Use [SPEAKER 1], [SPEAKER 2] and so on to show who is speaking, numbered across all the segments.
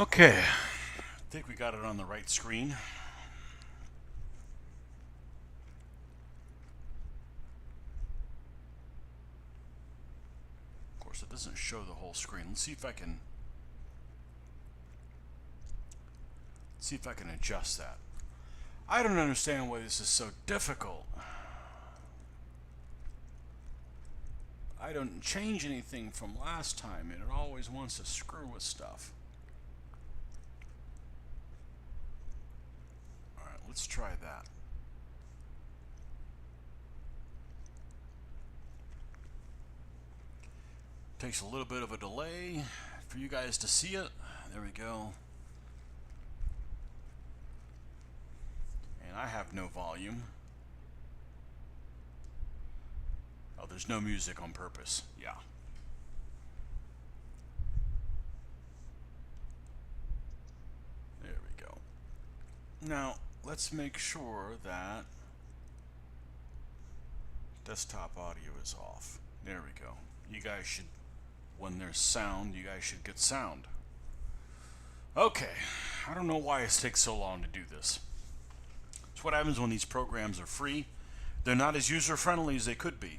[SPEAKER 1] Okay, I think we got it on the right screen. Of course, it doesn't show the whole screen. Let's see if I can adjust that. I don't understand why this is so difficult. I don't change anything from last time, and it always wants to screw with stuff. Alright, let's try that. Takes a little bit of a delay for you guys to see it. There we go. And I have no volume. Oh, there's no music on purpose. Yeah. There we go. Now, let's make sure that desktop audio is off. There we go. You guys should, when there's sound, you guys should get sound. Okay. I don't know why it takes so long to do this. It's what happens when these programs are free. They're not as user-friendly as they could be.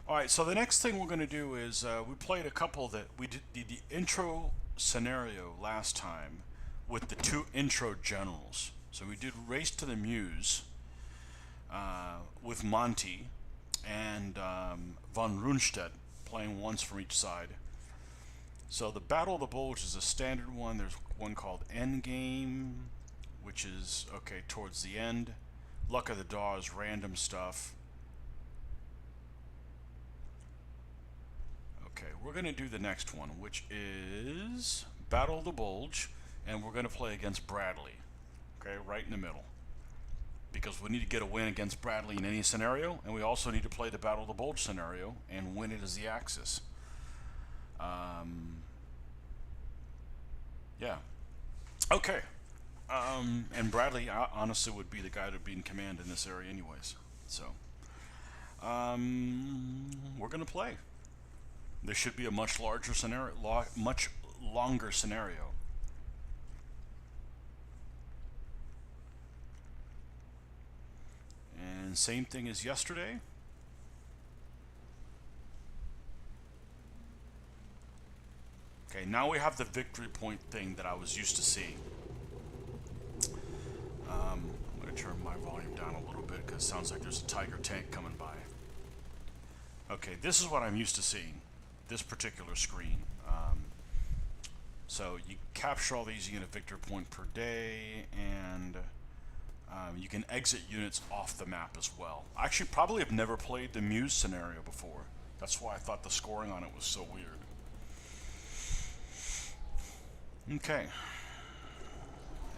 [SPEAKER 1] Alright, so the next thing we're going to do is we played a couple that we did the intro scenario last time with the two intro generals. So we did Race to the Muse with Monty and von Rundstedt playing once from each side. So the Battle of the Bulge is a standard one. There's one called Endgame, which is, okay, towards the end. Luck of the Draw is random stuff. Okay, we're going to do the next one, which is Battle of the Bulge, and we're going to play against Bradley. Okay, right in the middle. Because we need to get a win against Bradley in any scenario, and we also need to play the Battle of the Bulge scenario and win it as the Axis. Yeah. Okay. And Bradley, honestly, would be the guy to be in command in this area anyways. So, we're going to play. This should be a much larger scenario, much longer scenario. And same thing as yesterday. Okay, now we have the victory point thing that I was used to seeing. I'm going to turn my volume down a little bit because it sounds like there's a Tiger tank coming by. Okay, this is what I'm used to seeing, this particular screen. So you capture all these, you get a victory point per day, and you can exit units off the map as well. I actually probably have never played the Muse scenario before. That's why I thought the scoring on it was so weird. Okay.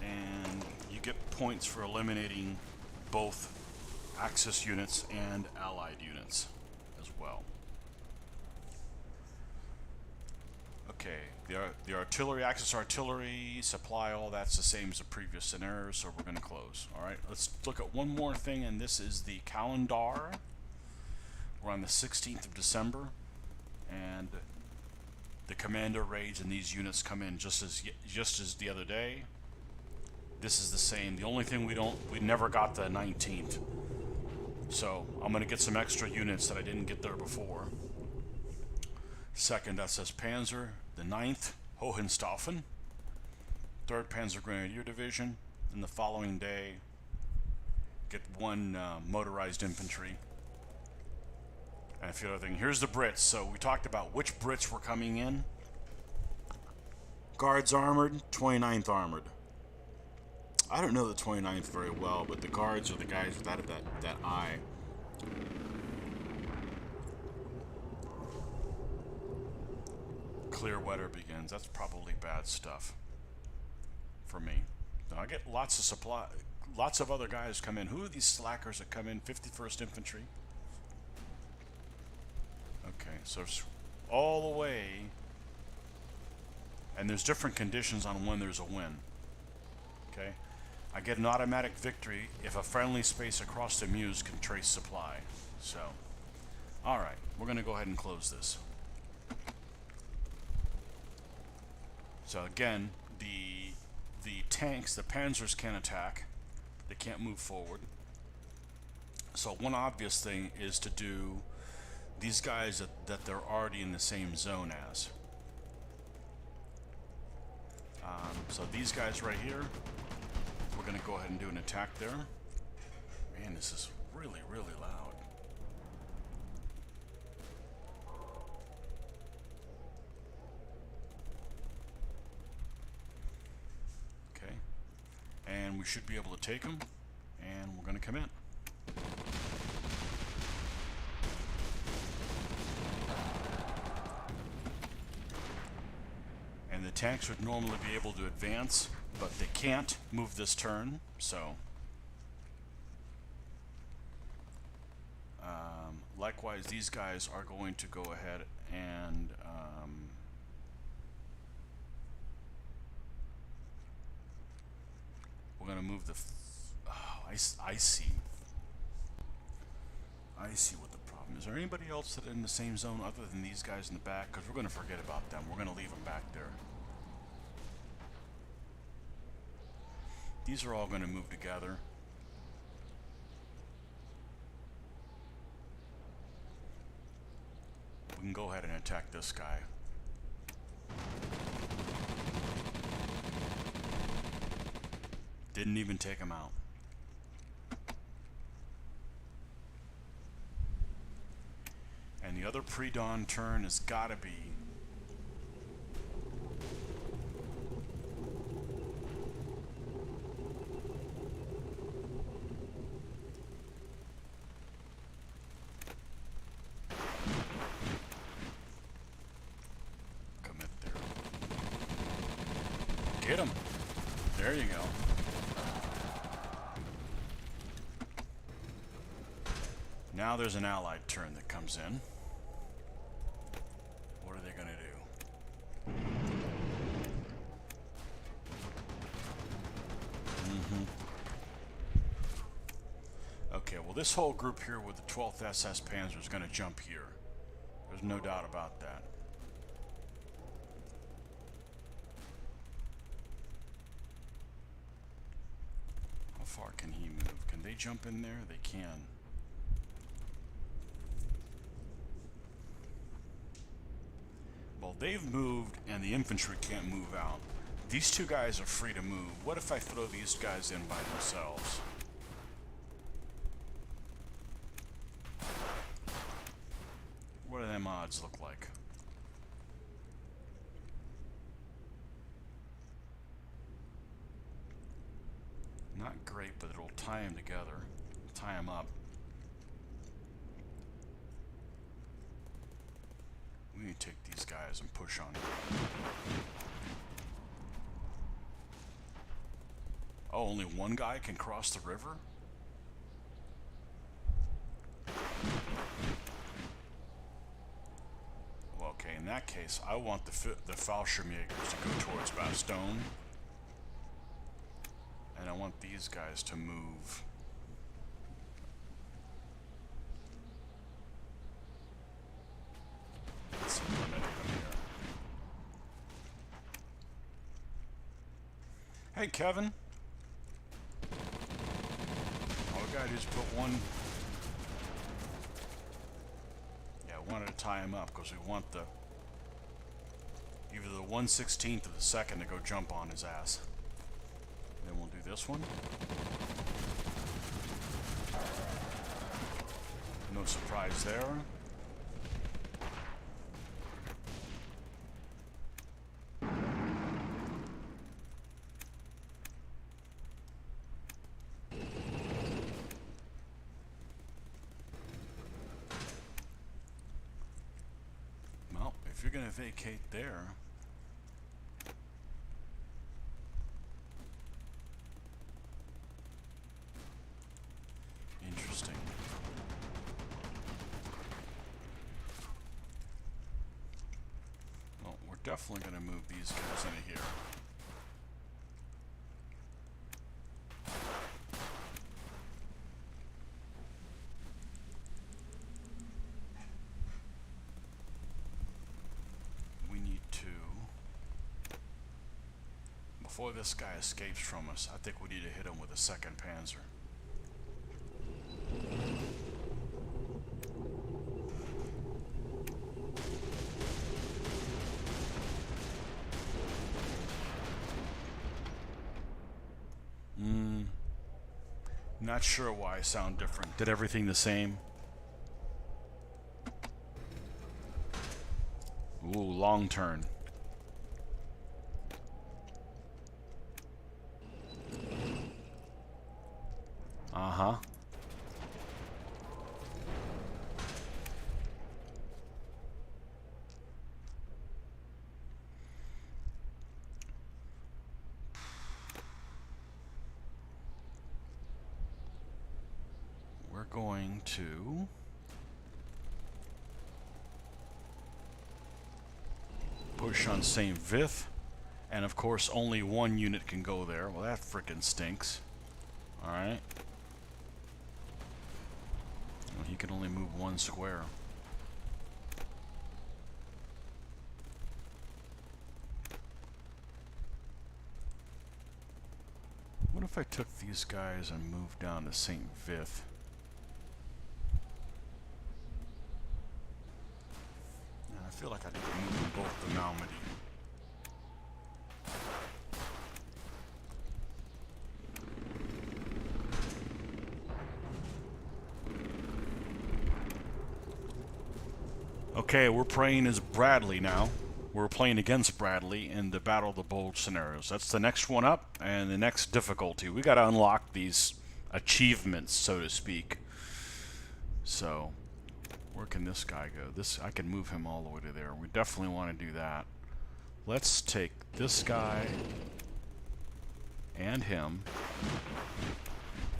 [SPEAKER 1] And you get points for eliminating both Axis units and Allied units as well. Okay, the artillery, Axis artillery, supply, all that's the same as the previous scenario, so we're going to close. Alright, let's look at one more thing, and this is the calendar. We're on the 16th of December, and the commander raids and these units come in just as the other day. This is the same. The only thing we never got the 19th. So I'm going to get some extra units that I didn't get there before. Second SS Panzer, the 9th Hohenstaufen, 3rd Panzer Grenadier Division, and the following day get one motorized infantry and a few other things. Here's the Brits. So we talked about which Brits were coming in. Guards Armored, 29th Armored. I don't know the 29th very well, but the Guards are the guys without that eye. Clear weather begins. That's probably bad stuff for me. Now, I get lots of supply. Lots of other guys come in. Who are these slackers that come in? 51st Infantry. Okay, so it's all the way. And there's different conditions on when there's a win. Okay. I get an automatic victory if a friendly space across the Muse can trace supply. So, alright, we're going to go ahead and close this. So again, the tanks, the panzers can't attack. They can't move forward. So one obvious thing is to do these guys that they're already in the same zone as. So these guys right here, we're going to go ahead and do an attack there. Man, this is really, really loud. Okay. And we should be able to take them. And we're going to come in. And the tanks would normally be able to advance, but they can't move this turn, so... likewise, these guys are going to go ahead and... we're going to move the... oh, I see. I see what the problem is. Is there anybody else that in the same zone other than these guys in the back? Because we're going to forget about them. We're going to leave them back there. These are all going to move together. We can go ahead and attack this guy. Didn't even take him out. And the other pre-dawn turn has got to be... commit there. Get him. There you go. Now there's an allied turn that comes in. What are they going to do? Okay, well this whole group here with the 12th SS Panzer is going to jump here. There's no doubt about that. How far can he move? Can they jump in there? They can. Well, they've moved and the infantry can't move out. These two guys are free to move. What if I throw these guys in by themselves? What do them odds look like? Not great, but it'll tie them together. Tie them up. We need to take these guys and push on them. Oh, only one guy can cross the river? Well, okay, in that case, I want the Fallschirmjägers to go towards Bastogne. And I want these guys to move. Let's eliminate them here. Hey, Kevin. All we gotta do is put one. Yeah, I wanted to tie him up because we want the either the 1/16 or the second to go jump on his ass. Then we'll do this one. No surprise there. Well, if you're going to vacate there, interesting. Well, we're definitely going to move these guys into here. We need to Before this guy escapes from us, I think we need to hit him with a second Panzer. Not sure why I sound different. Did everything the same? Ooh, long turn. Uh-huh. We're going to push on St. Vith, and of course only one unit can go there. Well, that frickin' stinks. Alright. Well, he can only move one square. What if I took these guys and moved down to St. Vith? I feel like I need to move them both to Malmedy. Okay, we're playing as Bradley now. We're playing against Bradley in the Battle of the Bulge scenarios. That's the next one up, and the next difficulty. We gotta unlock these achievements, so to speak. So, where can this guy go? I can move him all the way to there. We definitely want to do that. Let's take this guy, and him,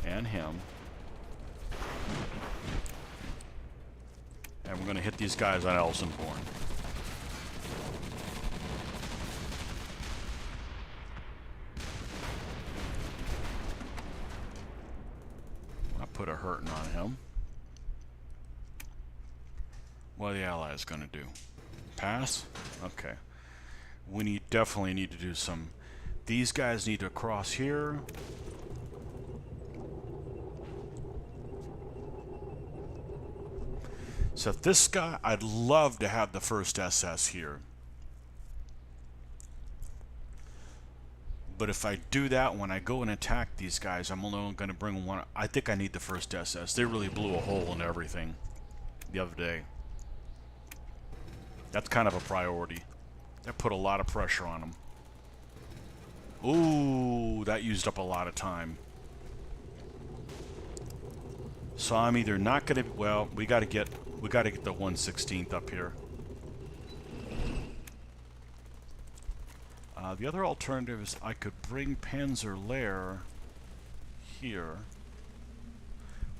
[SPEAKER 1] and him. And we're going to hit these guys on Elsenborn. I put a hurting on him. What are the allies going to do? Pass? Okay. We definitely need to do some... These guys need to cross here. So if this guy... I'd love to have the first SS here. But if I do that, when I go and attack these guys, I'm only going to bring one... I think I need the first SS. They really blew a hole in everything the other day. That's kind of a priority. That put a lot of pressure on them. Ooh, that used up a lot of time. So I'm either not going to... Well, we got to get the 1/16th up here. The other alternative is I could bring Panzer Lair here.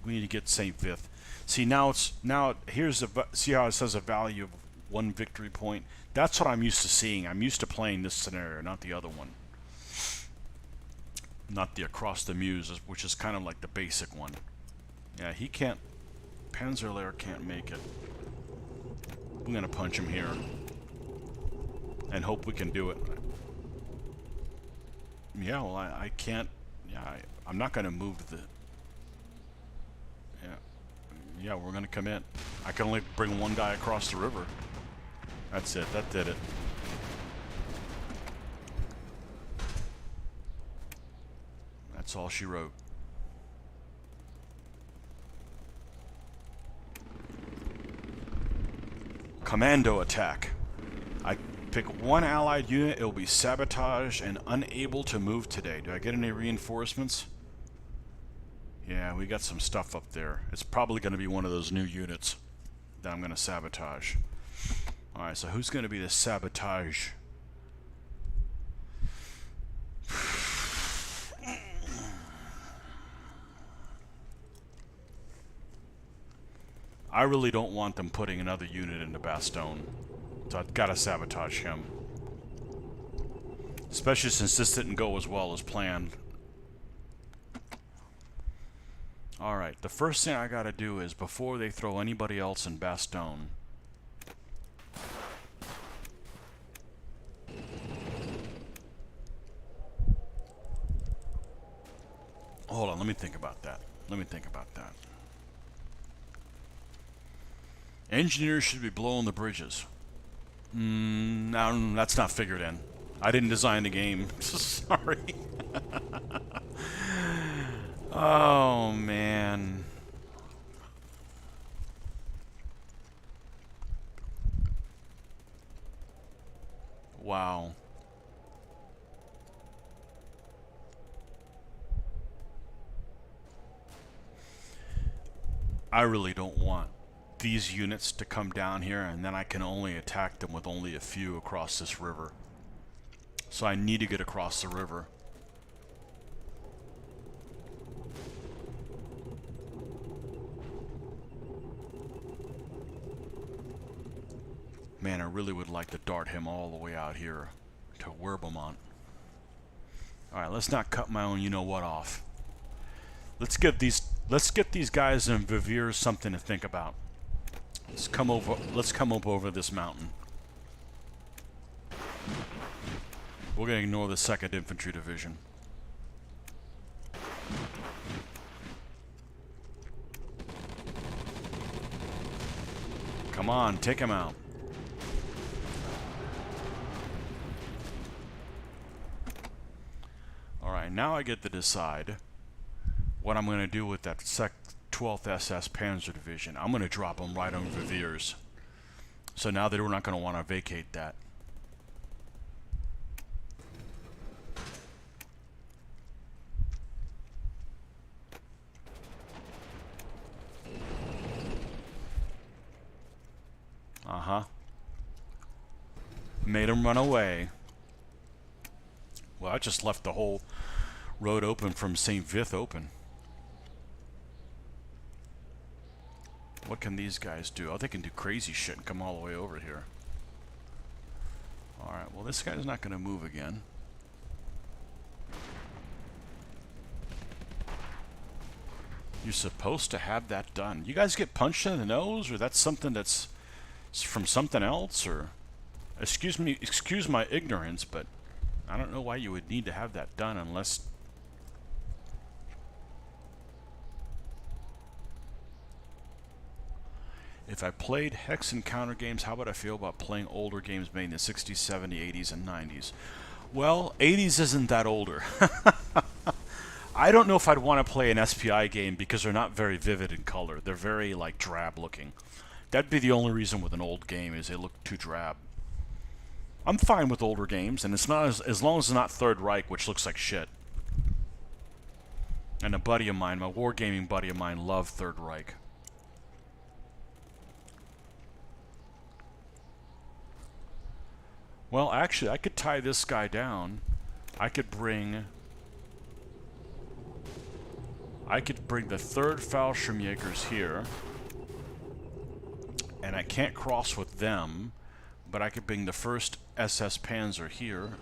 [SPEAKER 1] We need to get St. Vith. See, see how it says a value of 1 victory point? That's what I'm used to seeing. I'm used to playing this scenario, not the other one. Not the Across the Meuse, which is kind of like the basic one. Yeah, he can't... Panzer Lair can't make it. I'm gonna punch him here. And hope we can do it. Yeah, well, I can't... Yeah, I'm not gonna move the... Yeah, we're gonna commit. I can only bring one guy across the river. That's it. That did it. That's all she wrote. Commando attack. I pick one allied unit. It will be sabotaged and unable to move today. Do I get any reinforcements? Yeah, we got some stuff up there. It's probably going to be one of those new units that I'm going to sabotage. Alright, so who's going to be the sabotage? I really don't want them putting another unit into Bastogne. So I've got to sabotage him. Especially since this didn't go as well as planned. Alright, the first thing I gotta do is, before they throw anybody else in Bastogne, Hold on, let me think about that. Let me think about that. Engineers should be blowing the bridges. No, that's not figured in. I didn't design the game. Sorry. Oh, man. Wow. I really don't want these units to come down here, and then I can only attack them with only a few across this river. So I need to get across the river. Man, I really would like to dart him all the way out here to Werbemont. Alright, let's not cut my own you-know-what off. Let's get these guys in Vivir something to think about. Let's come up over this mountain. We're gonna ignore the 2nd Infantry Division. Come on, take him out. Alright, now I get to decide what I'm going to do with that 12th SS Panzer Division. I'm going to drop them right on Viviers. So now that we're not going to want to vacate that. Uh-huh. Made them run away. Well, I just left the whole road open from St. Vith open. What can these guys do? Oh, they can do crazy shit and come all the way over here. Alright, well this guy's not going to move again. You're supposed to have that done. You guys get punched in the nose, or that's something that's from something else, or... Excuse me, excuse my ignorance, but I don't know why you would need to have that done unless... If I played hex and counter games, how would I feel about playing older games made in the 60s, 70s, 80s, and 90s? Well, 80s isn't that older. I don't know if I'd want to play an SPI game because they're not very vivid in color. They're very, like, drab looking. That'd be the only reason with an old game, is they look too drab. I'm fine with older games, and it's not as long as it's not Third Reich, which looks like shit. And a buddy of mine, my wargaming buddy of mine, loved Third Reich. Well, actually, I could tie this guy down. I could bring the 3rd Fallschirmjägers here. And I can't cross with them, but I could bring the 1st SS Panzer here.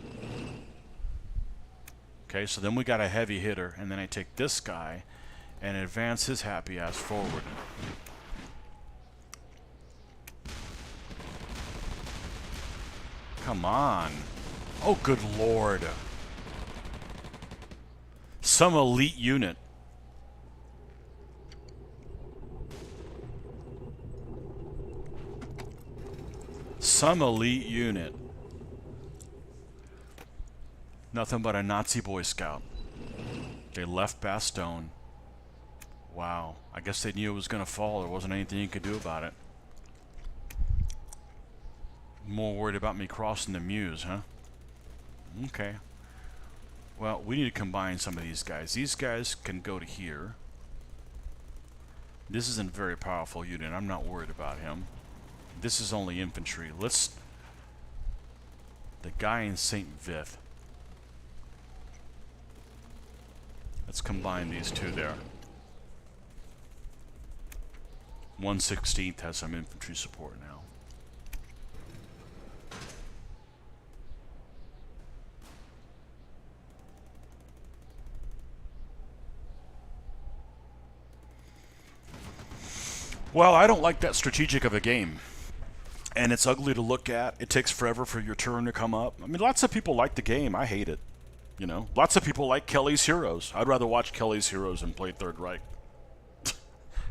[SPEAKER 1] Okay, so then we got a heavy hitter, and then I take this guy and advance his happy ass forward. Come on. Oh, good lord. Some elite unit. Some elite unit. Nothing but a Nazi Boy Scout. They left Bastogne. Wow. I guess they knew it was going to fall. There wasn't anything you could do about it. More worried about me crossing the Meuse, huh? Okay. Well, we need to combine some of these guys. These guys can go to here. This isn't a very powerful unit. I'm not worried about him. This is only infantry. The guy in St. Vith. Let's combine these two there. 1/16th has some infantry support now. Well, I don't like that strategic of a game. And it's ugly to look at. It takes forever for your turn to come up. I mean, lots of people like the game. I hate it. You know, lots of people like Kelly's Heroes. I'd rather watch Kelly's Heroes than play Third Reich.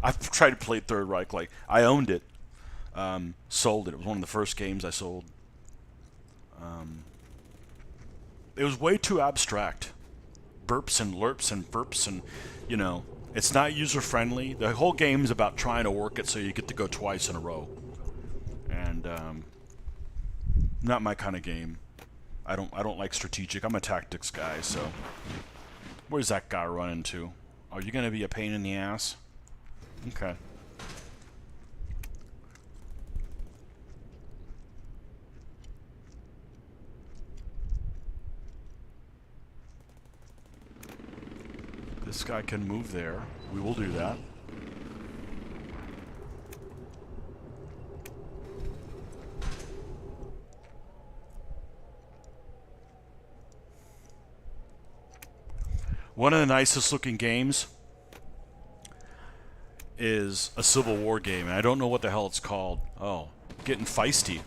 [SPEAKER 1] I've tried to play Third Reich. Like, I owned it, sold it. It was one of the first games I sold. It was way too abstract. Burps and lerps and burps and, you know, it's not user-friendly. The whole game's about trying to work it so you get to go twice in a row. And, not my kind of game. I don't like strategic. I'm a tactics guy, so. Where's that guy running to? Are you going to be a pain in the ass? Okay. This guy can move there. We will do that. One of the nicest looking games is a Civil War game, and I don't know what the hell it's called. Oh, getting feisty.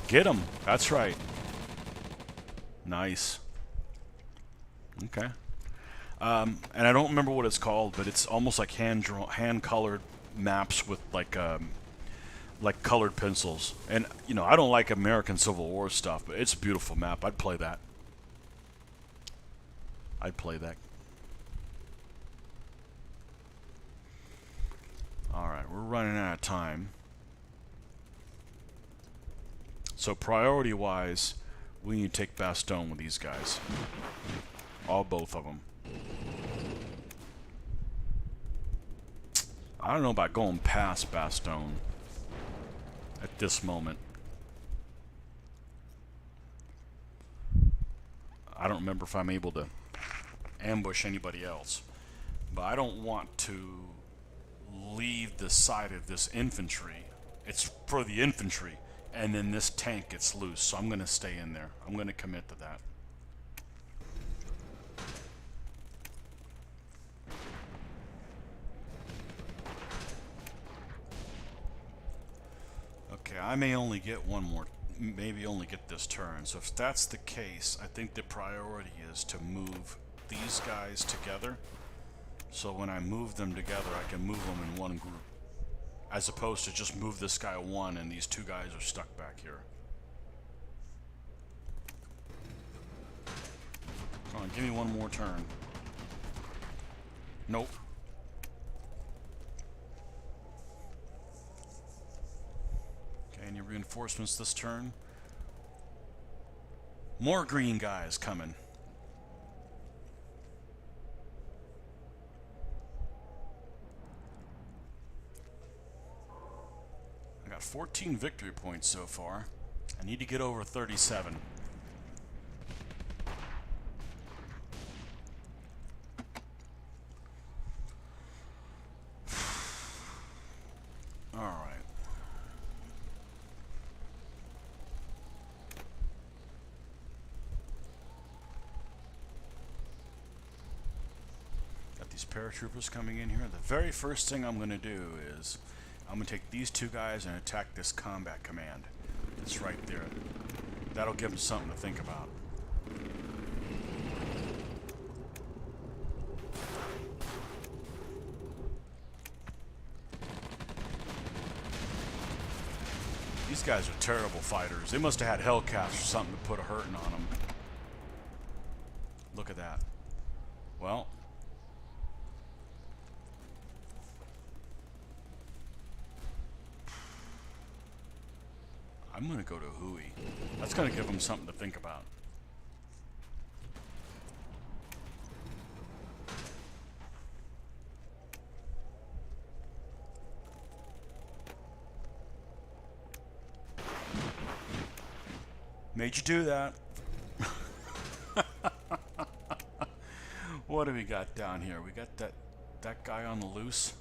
[SPEAKER 1] Get 'em. That's right. Nice. Okay. And I don't remember what it's called, but it's almost like hand-colored maps with like colored pencils. And you know, I don't like American Civil War stuff, but it's a beautiful map. I'd play that. I'd play that. Alright, we're running out of time. So priority-wise, we need to take Bastogne with these guys. Both of them. I don't know about going past Bastogne at this moment. I don't remember if I'm able to ambush anybody else, but I don't want to leave the side of this infantry. It's for the infantry, and then this tank gets loose, so I'm going to stay in there. I'm going to commit to that. Okay, I may only get one more, maybe only get this turn. So if that's the case, I think the priority is to move these guys together. So when I move them together, I can move them in one group. As opposed to just move this guy one and these two guys are stuck back here. Come on, give me one more turn. Nope. Okay, any reinforcements this turn? More green guys coming. I got 14 victory points so far. I need to get over 37. Alright. Got these paratroopers coming in here. The very first thing I'm going to do is I'm going to take these two guys and attack this combat command. It's right there. That'll give them something to think about. These guys are terrible fighters. They must have had Hellcats or something to put a hurting on them. Look at that. Well, I'm going to go to Hui. That's going to give them something to think about. Made you do that. What do we got down here? We got that guy on the loose.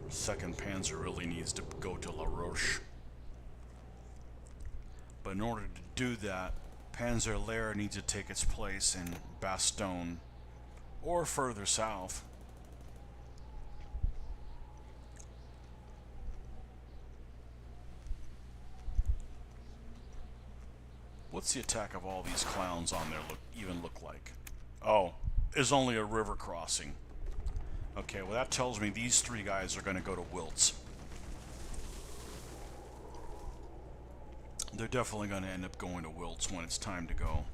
[SPEAKER 1] Second Panzer really needs to go to La Roche. But in order to do that, Panzer Lehr needs to take its place in Bastogne or further south. What's the attack of all these clowns on there even look like? Oh, it's only a river crossing. Okay, well that tells me these three guys are going to go to Wilt's. They're definitely going to end up going to Wilt's when it's time to go.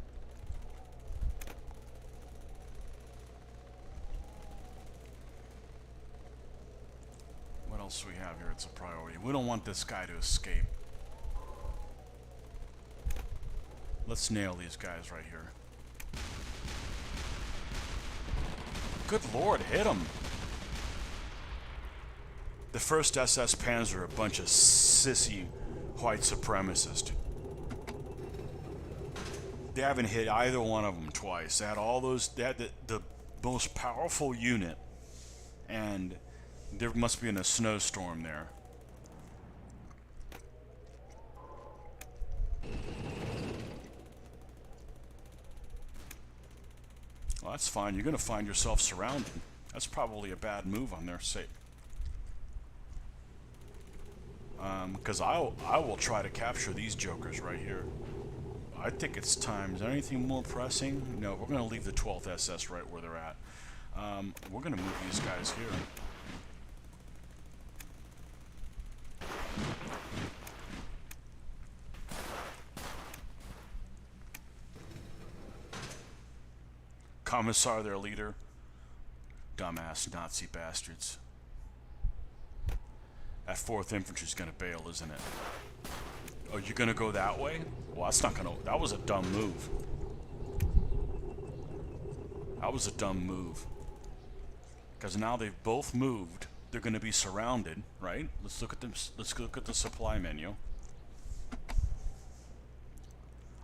[SPEAKER 1] What else do we have here? It's a priority. We don't want this guy to escape. Let's nail these guys right here. Good Lord, hit them! The 1st SS Panzer are a bunch of sissy white supremacists. They haven't hit either one of them twice. They had all those. They had the most powerful unit, and there must be in a snowstorm there. Well, that's fine. You're going to find yourself surrounded. That's probably a bad move on their side. Because I will try to capture these jokers right here. I think it's time. Is there anything more pressing? No, we're going to leave the 12th SS right where they're at. We're going to move these guys here. Commissar, their leader. Dumbass Nazi bastards. That 4th Infantry's gonna bail, isn't it? Oh, you're gonna go that way? Well, that's not gonna... That was a dumb move. That was a dumb move. Because now they've both moved. They're gonna be surrounded, right? Let's look at them. Let's look at the supply menu.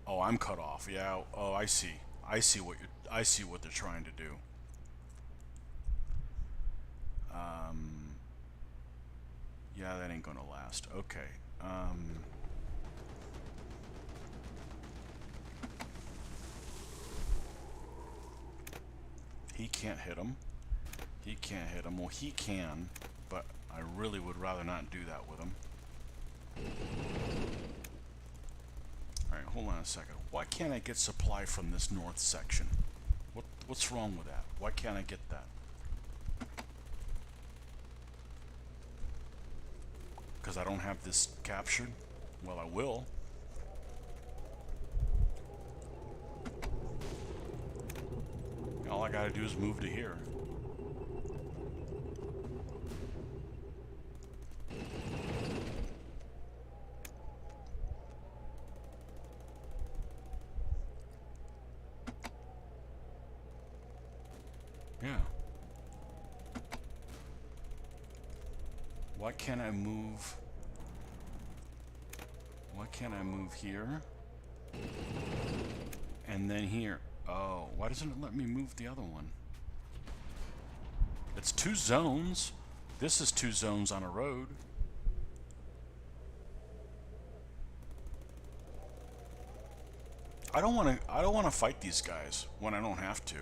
[SPEAKER 1] Oh, I'm cut off. Yeah. Oh, I see. I see what they're trying to do. Yeah, that ain't gonna last. Okay. He can't hit him. He can't hit him. Well, he can, but I really would rather not do that with him. Alright, hold on a second. Why can't I get supply from this north section? What's wrong with that? Why can't I get that? Because I don't have this captured? Well, I will. All I gotta do is move to here. Yeah. Why can't I move? Why can't I move here? And then here. Oh, why doesn't it let me move the other one? It's 2 zones. This is 2 zones on a road. I don't want to fight these guys when I don't have to.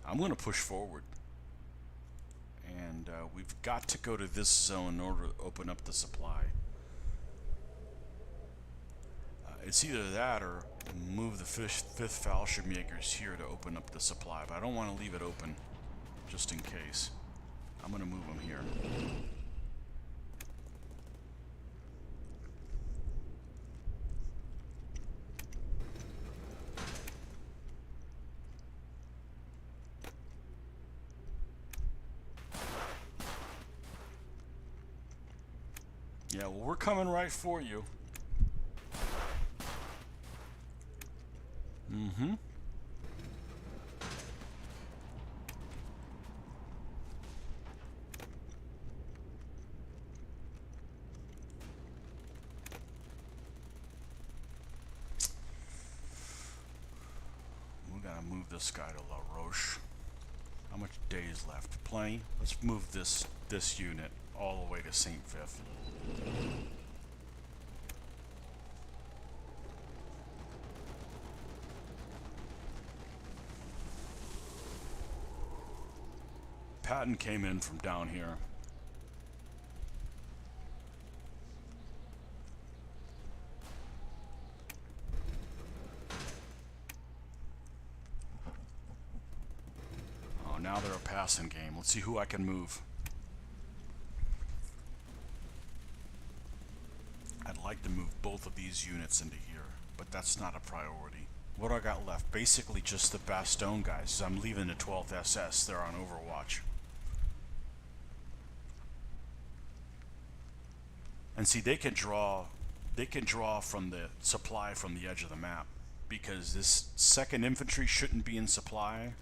[SPEAKER 1] I'm going to push forward. And we've got to go to this zone in order to open up the supply. It's either that or move the 5th Fallschirmjägers here to open up the supply. But I don't want to leave it open just in case. I'm going to move them here. Yeah, well, we're coming right for you. Mm-hmm. We gotta move this guy to La Roche. How much days left? Plenty. Let's move this unit all the way to St. Vith. Patton came in from down here. Oh, now they're a passing game. Let's see who I can move. I'd like to move both of these units into here, but that's not a priority. What do I got left? Basically just the Bastogne guys. I'm leaving the 12th SS. They're on Overwatch. And see, they can draw from the supply from the edge of the map, because this 2nd infantry shouldn't be in supply,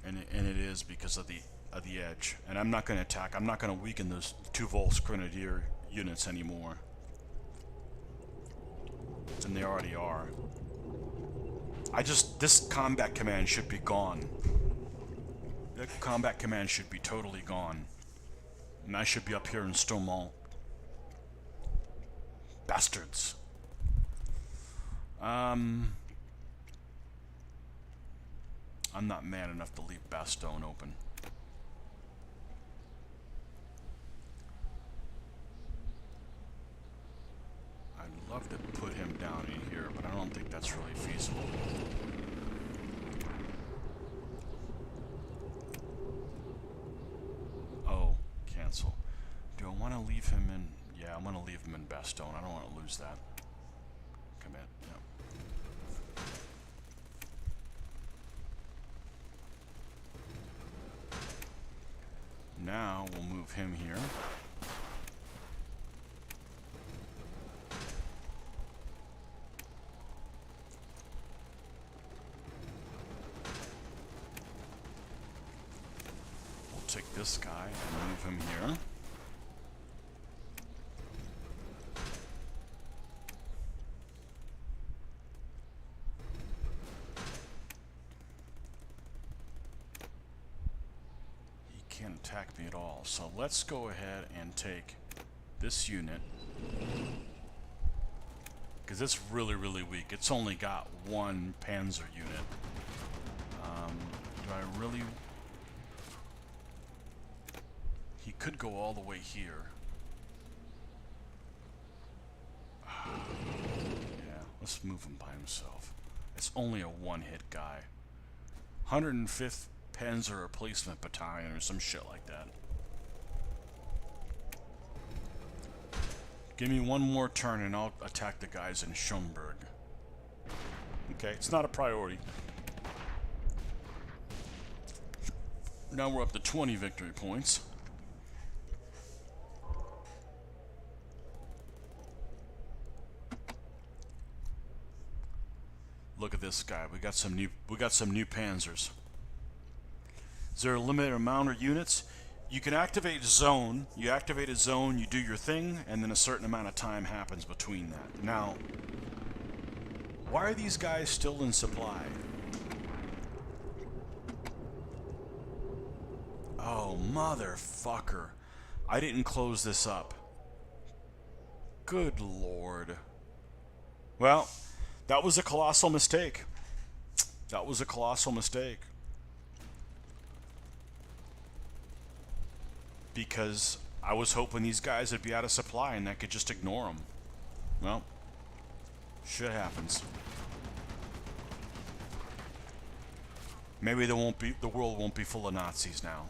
[SPEAKER 1] and it is because of the edge. And I'm not going to attack. I'm not going to weaken those 2 Volks Grenadier units anymore, and they already are. This combat command should be gone. The combat command should be totally gone. And I should be up here in Stormont. Bastards. I'm not man enough to leave Bastogne open. I'd love to put him down in here, but I don't think that's really feasible. Oh, cancel. Do I want to leave him in? Yeah, I'm going to leave him in Bastogne. I don't want to lose that. Commit. Yep. Now we'll move him here. We'll take this guy and move him here. Can't attack me at all, so let's go ahead and take this unit, because it's really weak. It's only got 1 Panzer unit. Do I really? He could go all the way here. Yeah, let's move him by himself. It's only a 1-hit guy. 105th Panzer Replacement Battalion or some shit like that. Give me 1 more turn and I'll attack the guys in Schönberg. Okay, it's not a priority. Now we're up to 20 victory points. Look at this guy. We got some new Panzers. Is there a limited amount of units? You can activate zone. You activate a zone, you do your thing, and then a certain amount of time happens between that. Now, why are these guys still in supply? Oh, motherfucker. I didn't close this up. Good lord. Well, that was a colossal mistake. That was a colossal mistake. Because I was hoping these guys would be out of supply and I could just ignore them. Well, shit happens. Maybe the world won't be full of Nazis now.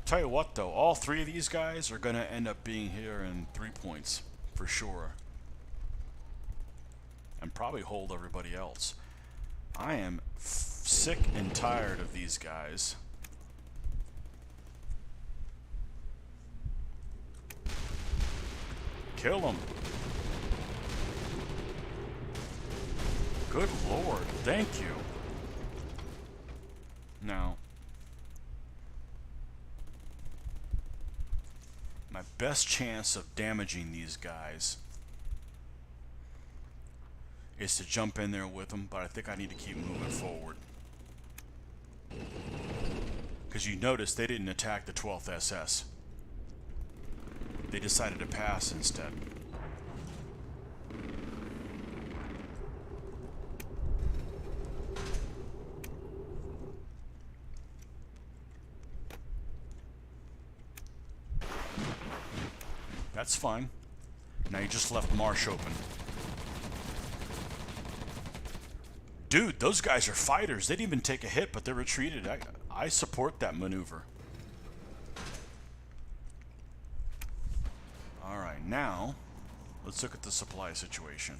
[SPEAKER 1] Tell you what though, all 3 of these guys are gonna end up being here in 3 points for sure. And probably hold everybody else. I am sick and tired of these guys. Kill him. Good lord, thank you. Now, my best chance of damaging these guys is to jump in there with them, but I think I need to keep moving forward. Because you notice they didn't attack the 12th SS. They decided to pass instead. That's fine. Now you just left Marsh open. Dude, those guys are fighters. They didn't even take a hit, but they retreated. I support that maneuver. Alright, now, let's look at the supply situation.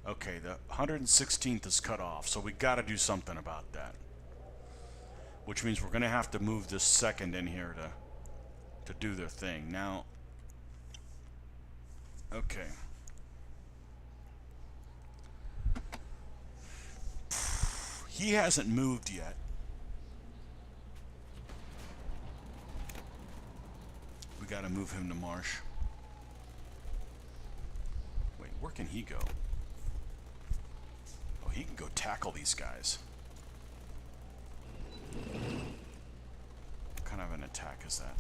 [SPEAKER 1] Okay, the 116th is cut off, so we gotta do something about that. Which means we're gonna have to move this second in here to do their thing. Now, okay. He hasn't moved yet. We gotta move him to Marsh. Wait, where can he go? Oh, he can go tackle these guys. What kind of an attack is that?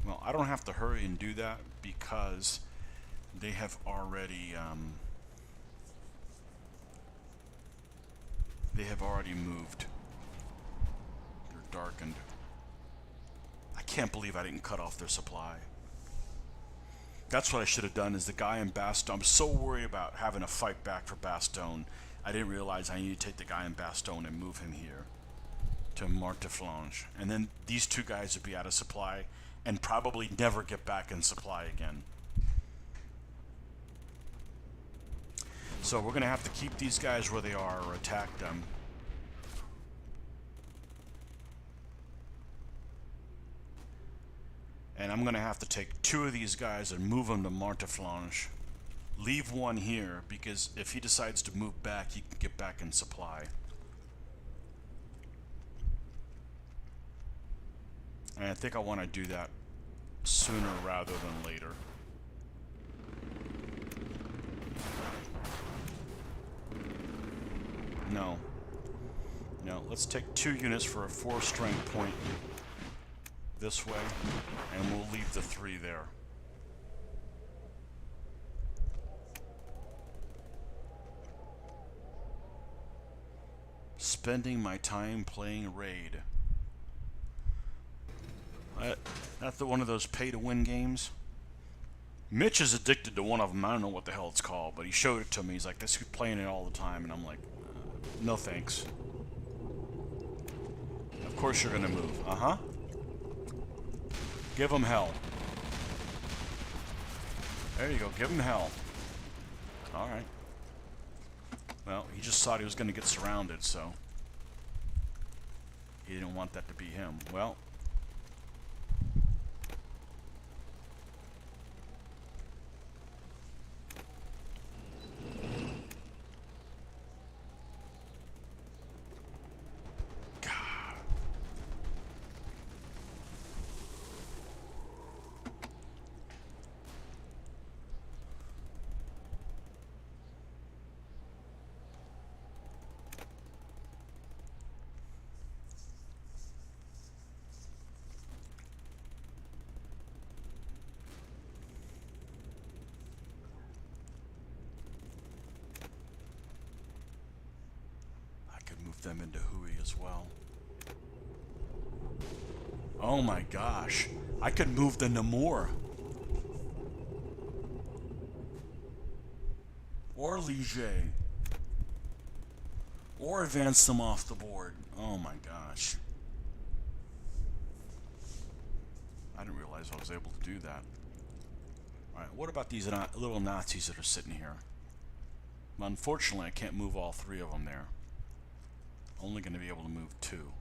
[SPEAKER 1] Well, I don't have to hurry and do that because they have already moved. They're darkened. I can't believe I didn't cut off their supply. That's what I should have done, is the guy in Bastogne. I'm so worried about having a fight back for Bastogne. I didn't realize I needed to take the guy in Bastogne and move him here to Marteflange. And then these two guys would be out of supply and probably never get back in supply again. So we're going to have to keep these guys where they are or attack them. And I'm going to have to take two of these guys and move them to Marteflange. Leave one here, because if he decides to move back, he can get back in supply. And I think I want to do that sooner rather than later. No. No, let's take 2 units for a 4 strength point this way, and we'll leave the 3 there. Spending my time playing Raid. That's one of those pay-to-win games. Mitch is addicted to one of them. I don't know what the hell it's called, but he showed it to me. He's like, "This is playing it all the time," and I'm like, "No thanks." Of course you're gonna move. Uh-huh. Give him hell. There you go. Give him hell. All right. Well, he just thought he was gonna get surrounded, so he didn't want that to be him. Well. Them into Hui as well. Oh my gosh. I could move the Namur. Or Liege. Or advance them off the board. Oh my gosh. I didn't realize I was able to do that. Alright, what about these little Nazis that are sitting here? Well, unfortunately, I can't move all 3 of them there. Only going to be able to move 2.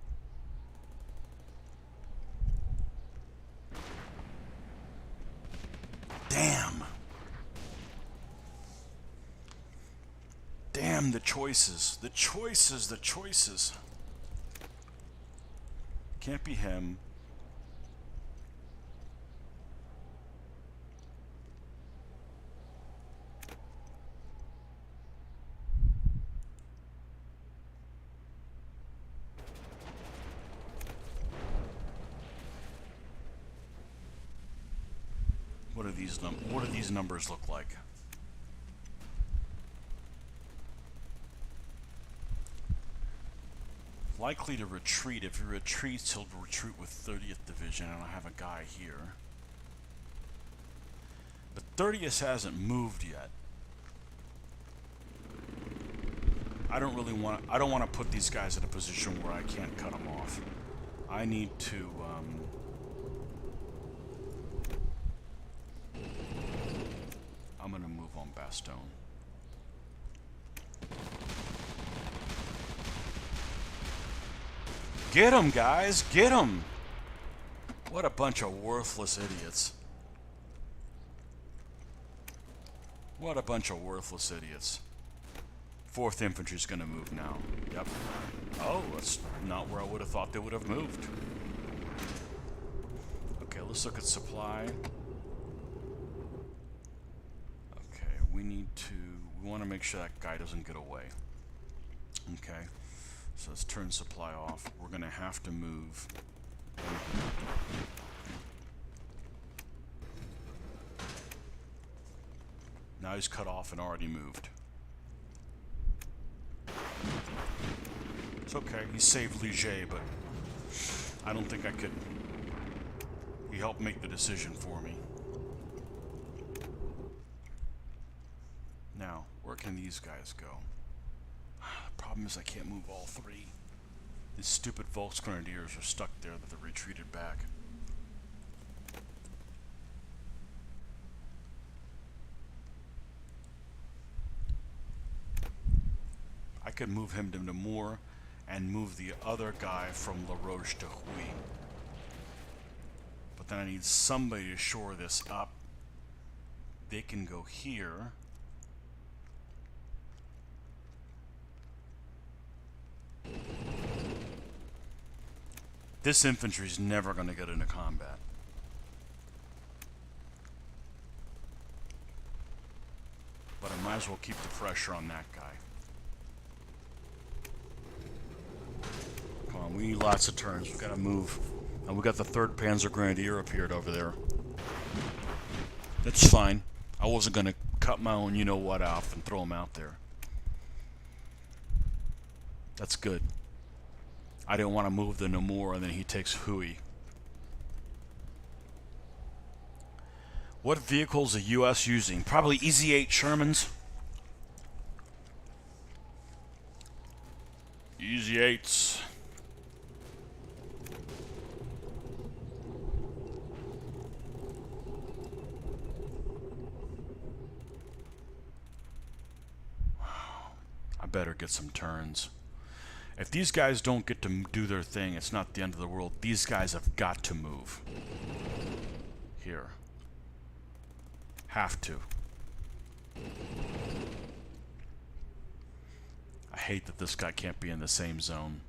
[SPEAKER 1] Damn. Damn, the choices. The choices, the choices. Can't be him. What do these numbers look like? likely to retreat. If he retreats, he'll retreat with 30th Division, and I have a guy here. But 30th hasn't moved yet. I don't want to put these guys in a position where I can't cut them off. I need to I'm gonna move on Bastogne. Get him, guys! Get him! What a bunch of worthless idiots. What a bunch of worthless idiots. 4th Infantry's gonna move now. Yep. Oh, that's not where I would have thought they would have moved. Okay, let's look at supply. Okay, we want to make sure that guy doesn't get away. Okay, so let's turn supply off. We're gonna have to move. Now he's cut off and already moved. It's okay, he saved Ligier, but I don't think I could. He helped make the decision for me. Now, where can these guys go? The problem is I can't move all 3. These stupid Volksgrenadiers are stuck there that they retreated back. I could move him to Namur and move the other guy from La Roche to Huy. But then I need somebody to shore this up. They can go here. This infantry's never going to get into combat. But I might as well keep the pressure on that guy. Come on, we need lots of turns. We've got to move. And we got the 3rd Panzer Grenadier appeared over there. That's fine. I wasn't going to cut my own you-know-what off and throw him out there. That's good. I didn't want to move the Namur and then he takes Huy. What vehicles are the U.S. using? Probably EZ-8 Shermans. EZ-8s. I better get some turns. If these guys don't get to do their thing, it's not the end of the world. These guys have got to move. Here. Have to. I hate that this guy can't be in the same zone.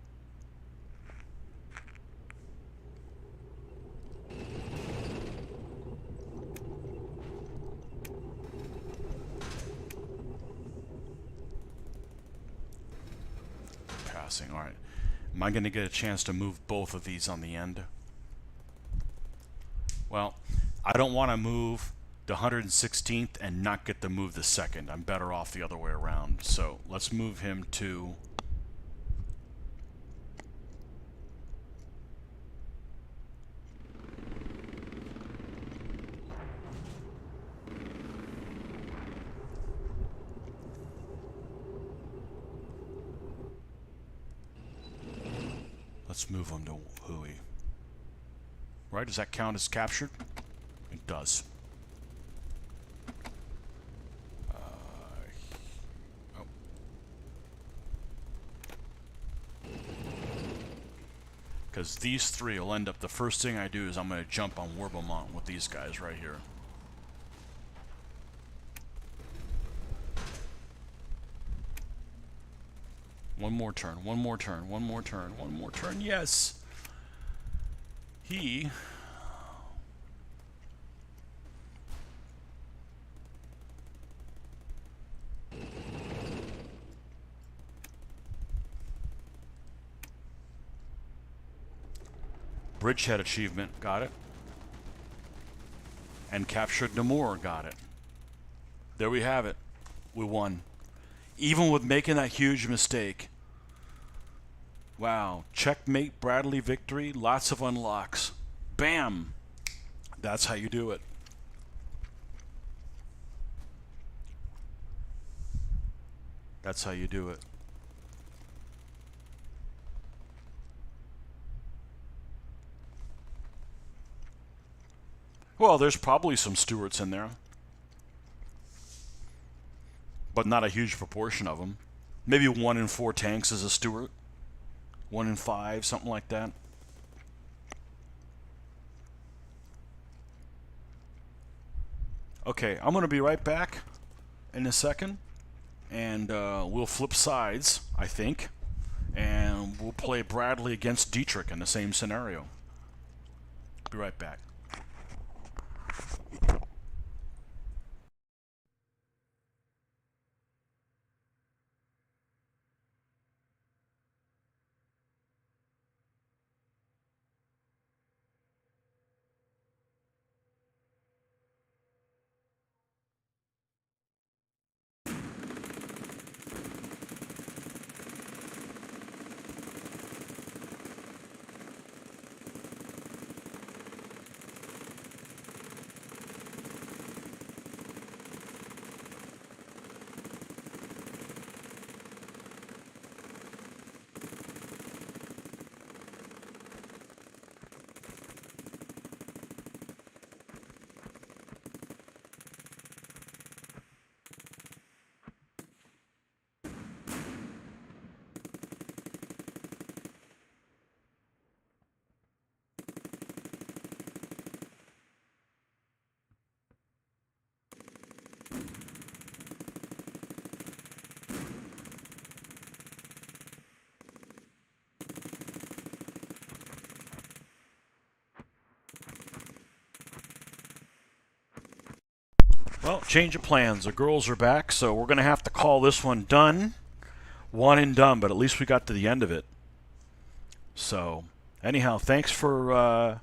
[SPEAKER 1] Alright. Am I going to get a chance to move both of these on the end? Well, I don't want to move the 116th and not get to move the 2nd. I'm better off the other way around. So let's move him to... Let's move him to Huy. Right, does that count as captured? It does. Because these 3 will end up, the first thing I do is I'm going to jump on Warbaumont with these guys right here. One more turn, one more turn, one more turn, one more turn, yes! He... Bridgehead achievement, got it. And captured Namur, got it. There we have it. We won. Even with making that huge mistake, Wow. Checkmate, Bradley victory. Lots of unlocks. Bam. That's how you do it. That's how you do it. Well, there's probably some Stewarts in there, but not a huge proportion of them. Maybe 1 in 4 tanks is a Stewart. 1 in 5, something like that. Okay, I'm going to be right back in a second, and we'll flip sides, I think, and we'll play Bradley against Dietrich in the same scenario. Be right back. Well, change of plans. The girls are back, so we're going to have to call this one done. One and done, but at least we got to the end of it. So, anyhow, thanks for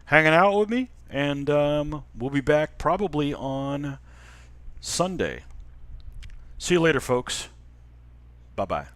[SPEAKER 1] hanging out with me, and we'll be back probably on Sunday. See you later, folks. Bye-bye.